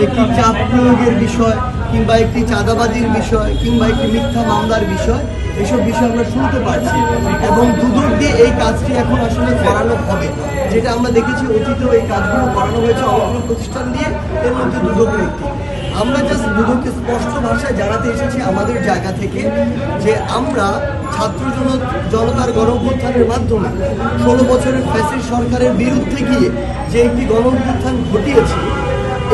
একটি চাপ প্রয়োগের বিষয় কিংবা একটি চাঁদাবাজির বিষয় কিংবা একটি মিথ্যা মামলার বিষয়, এসব বিষয় আমরা শুনতে পাচ্ছি এবং দুদক দিয়ে এই কাজটি এখন আসলে করানো হবে। যেটা আমরা দেখেছি অতীতেও এই কাজগুলো করানো হয়েছে অনেকগুলো প্রতিষ্ঠান দিয়ে, এর মধ্যে দুদকের একটি। আমরা জাস্ট দুদককে স্পষ্ট ভাষায় জানাতে এসেছি আমাদের জায়গা থেকে যে আমরা ছাত্র জনতার গণঅভ্যুত্থানের মাধ্যমে 16 বছরের ফ্যাসিস্ট সরকারের বিরুদ্ধে গিয়ে যে একটি গণঅভ্যুত্থান ঘটিয়েছি,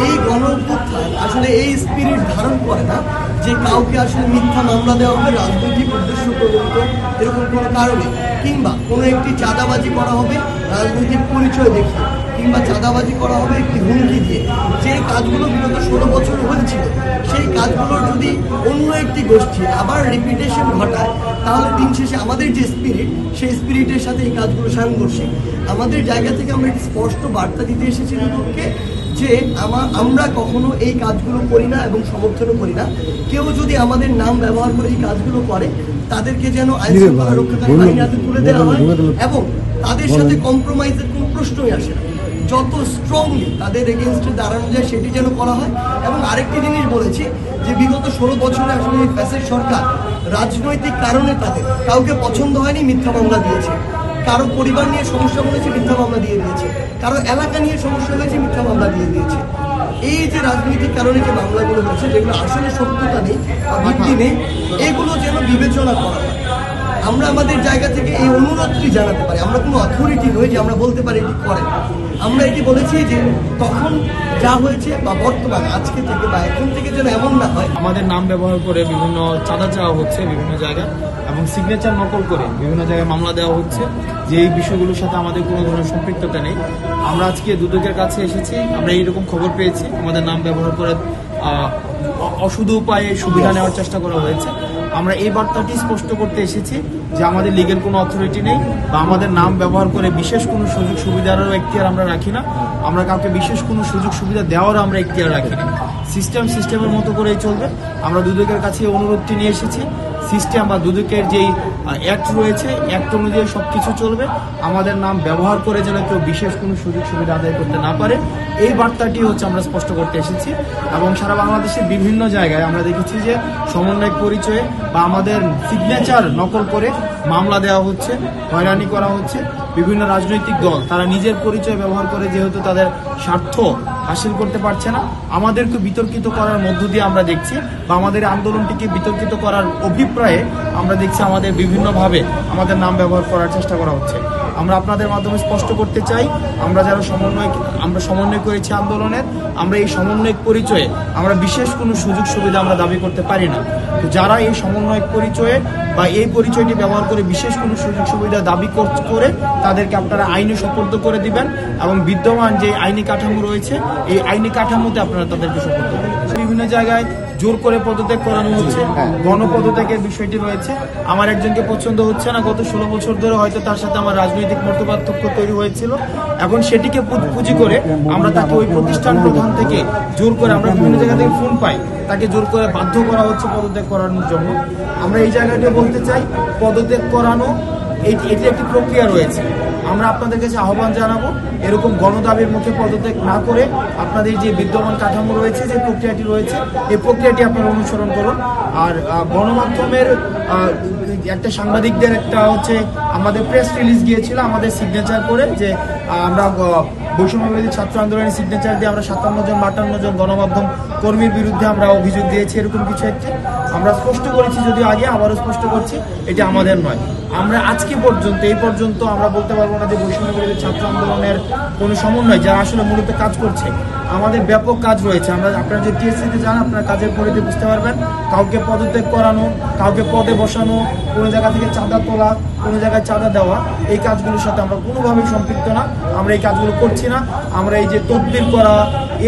এই গণঅভ্যুত্থান আসলে এই স্পিরিট ধারণ করে না যে কাউকে আসলে মিথ্যা মামলা দেওয়া হবে রাজনৈতিক উদ্দেশ্য প্রণোদিত এরকম কোনো কারণে, কিংবা কোনো একটি চাঁদাবাজি করা হবে রাজনৈতিক পরিচয় দেখিয়ে, কিংবা চাঁদাবাজি করা হবে একটি হুমকি দিয়ে। যে কাজগুলো বিগত 16 বছর হয়েছিল সেই কাজগুলোর যদি অন্য একটি গোষ্ঠী আবার রিপিটেশন ঘটায়, তাহলে দিন শেষে আমাদের যে স্পিরিট, সেই স্পিরিটের সাথে এই কাজগুলো সাংঘর্ষিক। আমাদের জায়গা থেকে আমরা একটি স্পষ্ট বার্তা দিতে এসেছি দুদককে যে আমরা কখনো এই কাজগুলো করি না এবং সমর্থনও করি না। কেউ যদি আমাদের নাম ব্যবহার করে এই কাজগুলো করে, তাদেরকে যেন আইন শৃঙ্খলা রক্ষাকারী বাহিনীর হাতে তুলে দেওয়া হয় এবং তাদের সাথে কম্প্রোমাইজের কোনো প্রশ্নই আসে না। যত স্ট্রংলি তাদের এগেনস্টে দাঁড়ানো যায় সেটি যেন করা হয়। এবং আরেকটি জিনিস বলেছি যে বিগত 16 বছরে আসলে এই ফ্যাসিস্ট সরকার রাজনৈতিক কারণে তাদের কাউকে পছন্দ হয়নি, মিথ্যা মামলা দিয়েছে। কারো পরিবার নিয়ে সমস্যা বলেছে, মিথ্যা মামলা দিয়ে দিয়েছে। কারো এলাকা নিয়ে সমস্যা হয়েছে, মিথ্যা মামলা দিয়ে দিয়েছে। এই যে রাজনৈতিক কারণে যে মামলাগুলো হচ্ছে, যেগুলো আসলে সত্যতা নেই বা ভিত্তি নেই, এগুলো যেন বিবেচনা করা হয়। আমরা আমাদের জায়গা থেকে এই অনুরোধটি জানাতে পারি। আমরা কোনো অথরিটি নই যে আমরা বলতে পারি এটি করেন। আমরা এটি বলেছি যে তখন যা হয়েছে বা বর্তমানে আজকে থেকে বা এখন থেকে যেন এমন না হয়। আমাদের নাম ব্যবহার করে বিভিন্ন চাঁদা চাওয়া হচ্ছে বিভিন্ন জায়গায় এবং সিগনেচার নকল করে বিভিন্ন জায়গায় মামলা দেওয়া হচ্ছে, যে এই বিষয়গুলোর সাথে আমাদের কোনো ধরনের সম্পৃক্ততা নেই। আমরা আজকে দুদকের কাছে এসেছি, আমরা এইরকম খবর পেয়েছি আমাদের নাম ব্যবহার করে অসুধ উপায়ে সুবিধা নেওয়ার চেষ্টা করা হয়েছে। আমরা এই বার্তাটি স্পষ্ট করতে এসেছি যে আমাদের লিগেল কোনো অথরিটি নেই বা আমাদের নাম ব্যবহার করে বিশেষ কোনো সুযোগ সুবিধারও এখতিয়ার আমরা রাখি না। আমরা কাউকে বিশেষ কোনো সুযোগ সুবিধা দেওয়ারও আমরা এখতিয়ার রাখি না। সিস্টেমের মতো করেই চলবে। আমরা দুদকের কাছে অনুরোধটি নিয়ে এসেছি। সিস্টেম বা দুদকের যেই অ্যাক্ট রয়েছে, অ্যাক্ট অনুযায়ী সব কিছু চলবে। আমাদের নাম ব্যবহার করে যেন কেউ বিশেষ কোনো সুযোগ সুবিধা আদায় করতে না পারে, এই বার্তাটি হচ্ছে আমরা স্পষ্ট করতে এসেছি। এবং সারা বাংলাদেশের বিভিন্ন জায়গায় আমরা দেখেছি যে সমন্বয়ক পরিচয়ে বা আমাদের সিগনেচার নকল করে মামলা দেওয়া হচ্ছে, হয়রানি করা হচ্ছে। বিভিন্ন রাজনৈতিক দল তারা নিজের পরিচয় ব্যবহার করে যেহেতু তাদের স্বার্থ হাসিল করতে পারছে না, আমাদেরকে বিতর্কিত করার মধ্য দিয়ে আমরা দেখছি বা আমাদের আন্দোলনটিকে বিতর্কিত করার অভিপ্রায়ে আমরা দেখছি আমাদের বিভিন্নভাবে আমাদের নাম ব্যবহার করার চেষ্টা করা হচ্ছে। আমরা আপনাদের মাধ্যমে স্পষ্ট করতে চাই, আমরা যারা সমন্বয় করেছি আন্দোলনের, আমরা এই সমন্বয়ক পরিচয়ে আমরা বিশেষ কোনো সুযোগ সুবিধা আমরা দাবি করতে পারি না। তো যারা এই সমন্বয়ক পরিচয়ে বা এই পরিচয়টি ব্যবহার করে বিশেষ কোনো সুযোগ সুবিধা দাবি করে তাদেরকে আপনারা আইনে সোপর্দ করে দিবেন এবং বিদ্যমান যে আইনি কাঠামো রয়েছে এই আইনি কাঠামোতে আপনারা তাদেরকে সোপর্দ করবেন। বিভিন্ন জায়গায় জোর করে পদত্যাগ করানো হচ্ছে, গণপদত্যাগের বিষয়টি রয়েছে। আমার একজনকে পছন্দ হচ্ছে না, গত 16 বছর ধরে হয়তো তার সাথে আমার রাজনৈতিক মতপার্থক্য তৈরি হয়েছিল, এখন সেটিকে পুঁজি করে আমরা তাকে ওই প্রতিষ্ঠান প্রধান থেকে জোর করে, আমরা বিভিন্ন জায়গা থেকে ফোন পাই, তাকে জোর করে বাধ্য করা হচ্ছে পদত্যাগ করানোর জন্য। আমরা এই জায়গাটা বলতে চাই, পদত্যাগ করানো এটি একটি প্রক্রিয়া রয়েছে। আমরা আপনাদের কাছে আহ্বান জানাবো, এরকম গণদাবির মুখে পদত্যাগ না করে আপনাদের যে বিদ্যমান কাঠামো রয়েছে, যে প্রক্রিয়াটি রয়েছে, এই প্রক্রিয়াটি আপনারা অনুসরণ করুন। আর গণমাধ্যমের একটা সাংবাদিকদের একটা হচ্ছে আমাদের প্রেস রিলিজ গিয়েছিল আমাদের সিগনেচার করে, যে আমরা বৈষম্যবিরোধী ছাত্র আন্দোলনের সিগনেচার দিয়ে আমরা 57 জন 58 জন গণমাধ্যম কর্মীর বিরুদ্ধে আমরা অভিযোগ দিয়েছি, এরকম কিছু একটি আমরা স্পষ্ট করেছি। যদিও আগে আবারও স্পষ্ট করছি, এটা আমাদের নয়। আমরা আজকে পর্যন্ত এই পর্যন্ত আমরা বলতে পারবো না যে বৈষম্যবিরোধী ছাত্র আন্দোলনের কোনো সমন্বয় যারা আসলে মূলত কাজ করছে। আমাদের ব্যাপক কাজ রয়েছে। আপনারা যদি টিএসসিতে যান আপনারা কাজের পরিধি বুঝতে পারবেন। কাউকে পদত্যাগ করানো, কাউকে পদে বসানো, কোনো জায়গা থেকে চাঁদা তোলা, কোনো জায়গায় চাঁদা দেওয়া, এই কাজগুলোর সাথে আমরা কোনোভাবেই সম্পৃক্ত না। আমরা এই কাজগুলো করছি না। আমরা এই যে তদবির করা,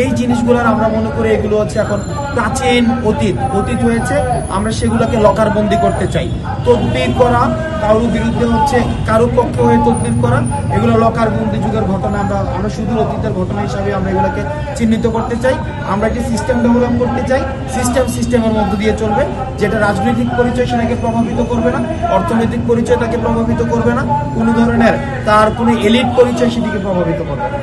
এই জিনিসগুলোর আমরা মনে করি এগুলো হচ্ছে এখন প্রাচীন অতীত হয়েছে। আমরা সেগুলোকে লকারবন্দি করতে চাই। তদবির করা, কারোর বিরুদ্ধে হচ্ছে কারো পক্ষে হয়ে তদবির করা, এগুলো লকারবন্দি যুগের ঘটনা। আমরা শুধু অতীতের ঘটনা হিসাবে আমরা এগুলোকে চিহ্নিত করতে চাই। আমরা একটি সিস্টেম ডেভেলপ করতে চাই। সিস্টেমের মধ্য দিয়ে চলবে, যেটা রাজনৈতিক পরিচয় সেটাকে প্রভাবিত করবে না, অর্থনৈতিক পরিচয় তাকে প্রভাবিত করবে না, কোনো ধরনের তার কোনো এলিট পরিচয় সেটিকে প্রভাবিত করবে না।